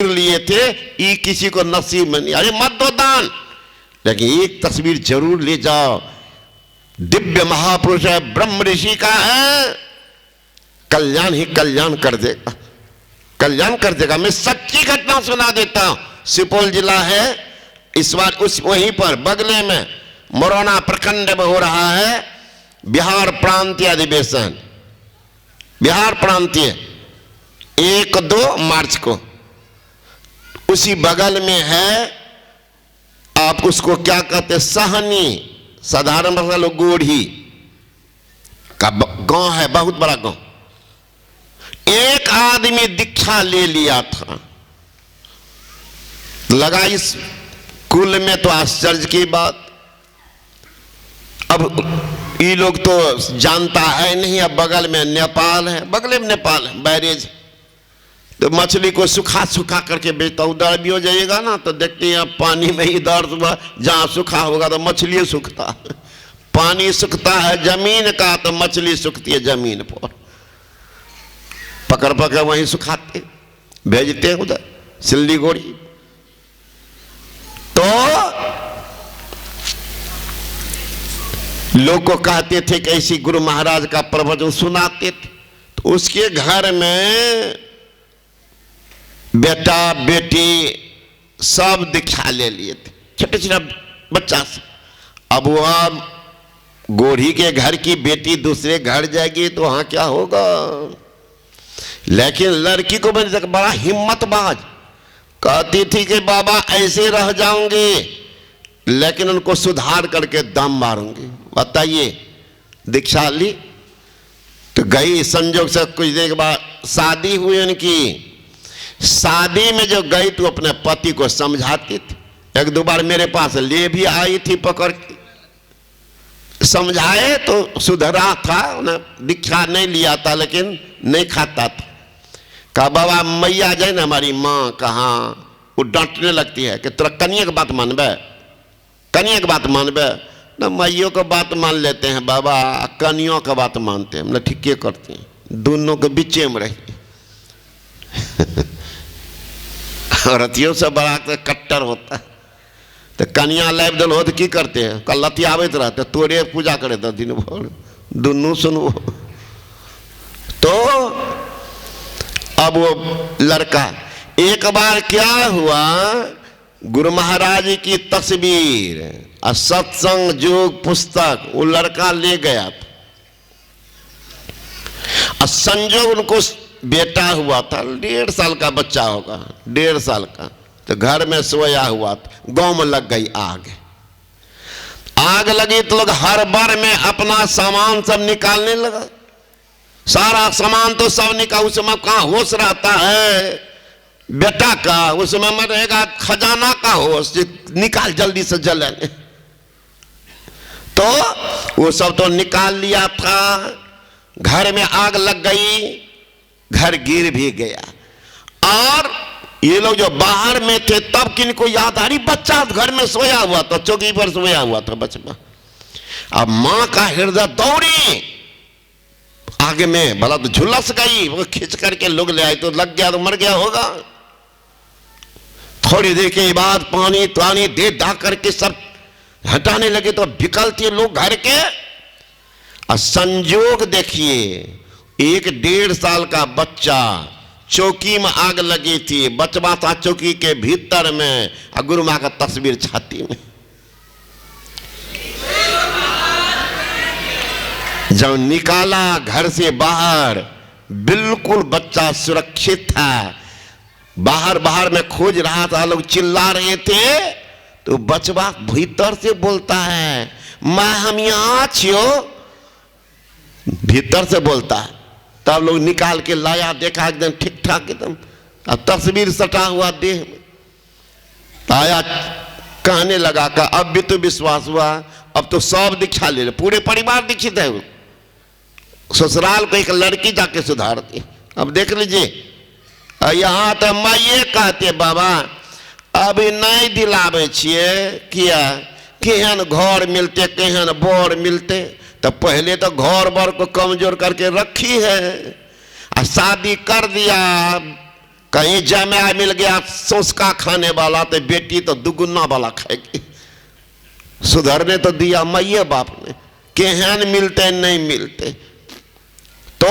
लिए थे, ये किसी को नसीब में नहीं। अरे मत दो दान, लेकिन एक तस्वीर जरूर ले जाओ। दिव्य महापुरुष है, ब्रह्म ऋषि का है, कल्याण ही कल्याण कर देगा, कल्याण कर देगा। मैं सच्ची घटना सुना देता हूं। सुपौल जिला है, इस बार उस वहीं पर बगले में मोरौना प्रखंड में हो रहा है बिहार प्रांतीय अधिवेशन। बिहार प्रांतीय 1-2 मार्च को, उसी बगल में है, आप उसको क्या कहते हैं, सहनी, साधारण भाषा लोग गोढ़ी का गांव है, बहुत बड़ा गांव। एक आदमी दीक्षा ले लिया था, लगा इस कुल में तो आश्चर्य की बात। अब ये लोग तो जानता है नहीं, अब बगल में नेपाल है, बगल में नेपाल है, बैरेज, तो मछली को सुखा सुखा करके बेचता। उधर भी हो जाइएगा ना तो देखते हैं पानी में ही दर्द हुआ, जहाँ सूखा होगा तो मछली सूखता है, पानी सूखता है जमीन का तो मछली सूखती है जमीन पर, पकड़ पकड़ वहीं सुखाते भेजते हैं उधर सिल्लीगुड़ी। तो लोग को कहते थे कि ऐसी गुरु महाराज का प्रवचन सुनाते थे, तो उसके घर में बेटा बेटी सब दीक्षा ले लिए थे, छोटे छोटे बच्चा से। अब वह गोढ़ी के घर की बेटी दूसरे घर जाएगी तो वहां क्या होगा। लेकिन लड़की को मैंने बड़ा हिम्मतबाज, कहती थी कि बाबा ऐसे रह जाऊंगी लेकिन उनको सुधार करके दम मारूंगी। बताइए, दीक्षा ली तो गई, संजोग से कुछ देर के बाद शादी हुई उनकी। शादी में जो गई तो अपने पति को समझाती थी, 1-2 बार मेरे पास ले भी आई थी, पकड़ के समझाए तो सुधरा था, उन्हें दीक्षा नहीं लिया था लेकिन नहीं खाता था। कहा बाबा मैया जाए ना हमारी माँ, कहाँ वो डांटने लगती है कि तेरा कनिया की बात मानबे, कनिया की बात मानबे ना, मैयों को बात मान लेते हैं बाबा, कनियों का बात मानते हैं ना, ठीक है करते हैं, दोनों के बीच में रहिए। रतियों से बड़ा कट्टर होता है, तो कन्या लाइव दल हो तो की करते हैं, कल लती आवे रहते तोरे पूजा करे तो दिन भर दोनों सुनो। तो अब वो लड़का, एक बार क्या हुआ, गुरु महाराज की तस्वीर और सत्संग योग पुस्तक वो लड़का ले गया था, और संजोग उनको बेटा हुआ था, 1.5 साल का बच्चा होगा, 1.5 साल का, तो घर में सोया हुआ था। गांव में लग गई आग, आग लगी तो लोग हर बार में अपना सामान सब निकालने लगा, सारा सामान तो सब निकाल, उसमें कहाँ होश रहता है बेटा का, उसमें मत रहेगा खजाना का होश, निकाल जल्दी से जले। तो वो सब तो निकाल लिया था, घर में आग लग गई, घर गिर भी गया। और ये लोग जो बाहर में थे तब किनको याद आ रही, बच्चा घर में सोया हुआ था, चौकी पर सोया हुआ था बचपन। अब मां का हृदय दौड़ी आगे में, भला तो झुलस गई, वो खींच करके लोग ले आए, तो लग गया तो मर गया होगा। थोड़ी देर के बाद पानी तानी दे दा करके सब हटाने लगे तो विकलते लोग घर के। और संजोग देखिए, 1-1.5 साल का बच्चा, चौकी में आग लगी थी, बचवा था चौकी के भीतर में, और गुरु मां का तस्वीर छाती में। जब निकाला घर से बाहर, बिल्कुल बच्चा सुरक्षित था, बाहर बाहर में खोज रहा था, लोग चिल्ला रहे थे, तो बचवा भीतर से बोलता है, मां हम यहां छियो, भीतर से बोलता है। तब लोग निकाल के लाया, देखा एकदम ठीक ठाक एकदम, तस्वीर सटा हुआ देह में। आया कहने लगा का अब भी तो विश्वास हुआ, अब तो सब दीक्षा ले ले, पूरे परिवार दीक्षित है। ससुराल को एक लड़की जाके सुधारती। अब देख लीजिए, यहाँ तो मैं ये कहते बाबा अभी नहीं दिलावे छिए, किया केहन घर मिलते, केहन बर मिलते, तो पहले तो घर बर को कमजोर करके रखी है, शादी कर दिया, कहीं जमाया मिल गया सोचका खाने वाला तो बेटी तो दुगुना वाला खाएगी। सुधरने तो दिया मैये बाप ने, केहन मिलते नहीं मिलते। तो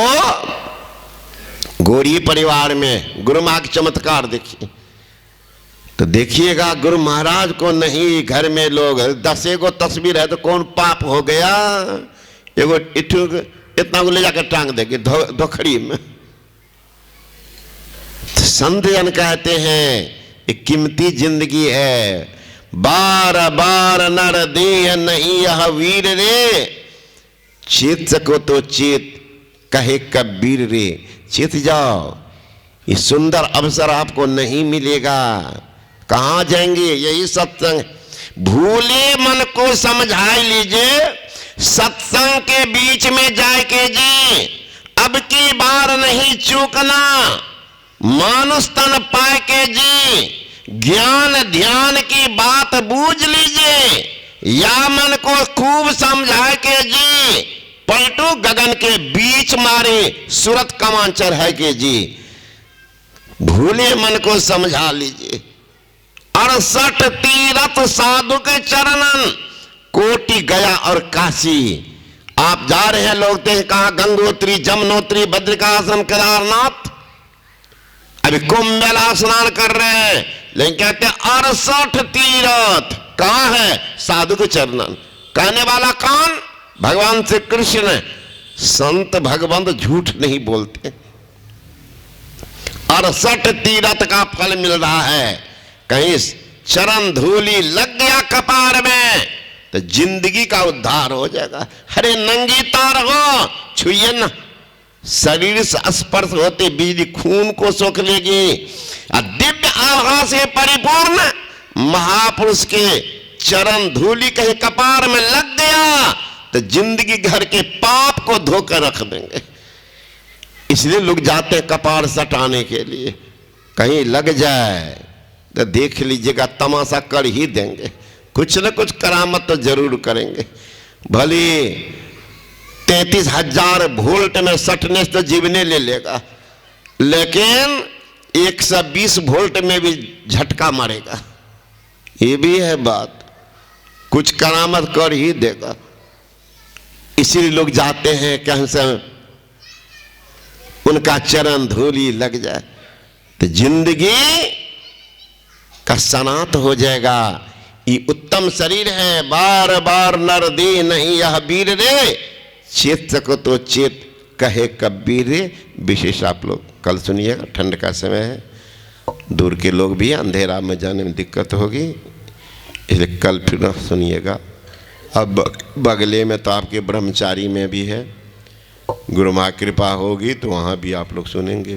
गौरी परिवार में गुरु माँ के चमत्कार देखिए। तो देखिएगा गुरु महाराज को नहीं, घर में लोग 10 एगो तस्वीर है तो कौन पाप हो गया, एगो इतना को ले जाकर टांग देंगे धोखड़ी में। संत जन कहते हैं ये कीमती जिंदगी है, बार बार नर देह नहीं यह वीर रे, चेत सको तो चेत कहे कबीर रे। चेत जाओ, ये सुंदर अवसर आपको नहीं मिलेगा। कहाँ जाएंगे? यही सत्संग। भूले मन को समझा लीजिए, सत्संग के बीच में जाके जी अब की बार नहीं चूकना। मानुष तन पाए के जी ज्ञान ध्यान की बात बूझ लीजिए, या मन को खूब समझा के जी पलटू गगन के बीच मारे सूरत कमांचर है के जी। भूले मन को समझा लीजिए। 68 तीरथ साधु के चरणन, कोटि गया और काशी। आप जा रहे हैं, लोग तो कहा गंगोत्री जमुनोत्री बद्रिकाश्रम केदारनाथ, अभी कुंभ मेला स्नान कर रहे हैं, लेकिन कहते हैं 68 तीरथ कहां है? साधु के चरणन। कहने वाला कौन? भगवान श्री कृष्ण। संत भगवंत झूठ नहीं बोलते। 68 तीरथ का फल मिल रहा है। कहीं चरण धूली लग गया कपार में तो जिंदगी का उद्धार हो जाएगा। अरे नंगी तार हो, छुइए ना, शरीर से स्पर्श होते बिजली खून को सोख लेगी। दिव्य आभा से परिपूर्ण महापुरुष के चरण धूली कहीं कपार में लग गया तो जिंदगी घर के पाप को धोकर रख देंगे। इसलिए लोग जाते हैं कपार सटाने के लिए, कहीं लग जाए तो देख लीजिएगा तमाशा कर ही देंगे। कुछ न कुछ करामत तो जरूर करेंगे। भले 33,000 वोल्ट में सटने से तो जीवने ले लेगा, लेकिन 120 वोल्ट में भी झटका मारेगा। ये भी है बात, कुछ करामत कर ही देगा। इसीलिए लोग जाते हैं कहीं से उनका चरण धूली लग जाए तो जिंदगी का सनात हो जाएगा। ये उत्तम शरीर है, बार बार नर दे नहीं यह वीर रे, चेत सको तो चेत कहे कबीर रे। विशेष आप लोग कल सुनिएगा, ठंड का समय है, दूर के लोग भी अंधेरा में जाने में दिक्कत होगी, इसलिए कल फिर सुनिएगा। अब बगले में तो आपके ब्रह्मचारी में भी है, गुरु माँ कृपा होगी तो वहाँ भी आप लोग सुनेंगे।